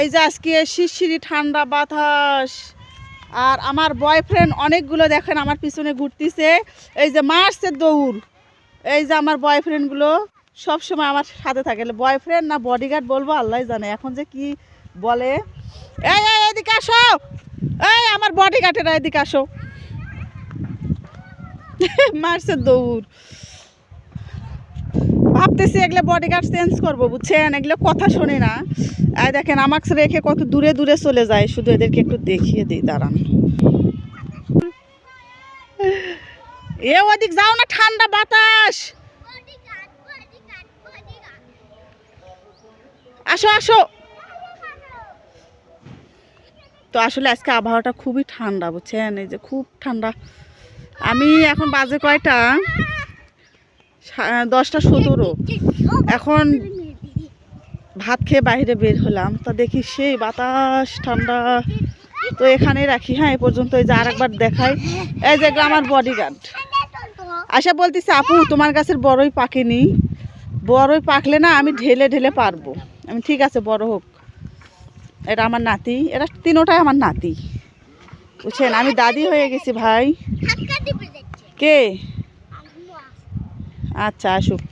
এই যে আজকে শিরশিরি ঠান্ডা বাতাস, আর আমার বয়ফ্রেন্ড অনেকগুলো দেখেন আমার পিছনে ঘুরতেছে, এই যে মারছে দৌড়। এই যে আমার বয়ফ্রেন্ডগুলো সবসময় আমার সাথে থাকে, বয়ফ্রেন্ড না বডিগার্ড বলবো আল্লাহ জানে, এখন যে কি বলে। এই এদিকে আসো, এই আমার বডিগার্ডেরা এদিকে আসো। মারছে দৌড়। ভাবতেছি এগুলো বডিগার্ড চেঞ্জ করবো, বুঝছেন, এগুলো কথা শোনে না। আর দেখেন আমাকে রেখে কত দূরে দূরে চলে যায়, শুধু এদেরকে একটু দেখিয়ে দিই, দাঁড়ান। এ ওদিক যাও না, ঠান্ডা বাতাস। আসো আসো। তো আসলে আজকে আবহাওয়াটা খুবই ঠান্ডা, বুঝছেন, এই যে খুব ঠান্ডা। আমি এখন বাজে কয়টা, 10:17। এখন ভাত খেয়ে বাইরে বের হলাম, তো দেখি সেই বাতাস ঠান্ডা। তো এখানে রাখি, হ্যাঁ এ পর্যন্ত। এই যে আরেকবার দেখাই, এই যে আমার বডিগার্ড আশা বলতেছে, আপু তোমার গাছের বড়ই পাকেনি, বড়ই পাকলে না আমি ঢেলে ঢেলে পারবো। আমি ঠিক আছে বড় হোক। এটা আমার নাতি, এরা তিনোটাই আমার নাতি, বুঝছেন, আমি দাদি হয়ে গেছি ভাই। কে? আচ্ছা আসুক।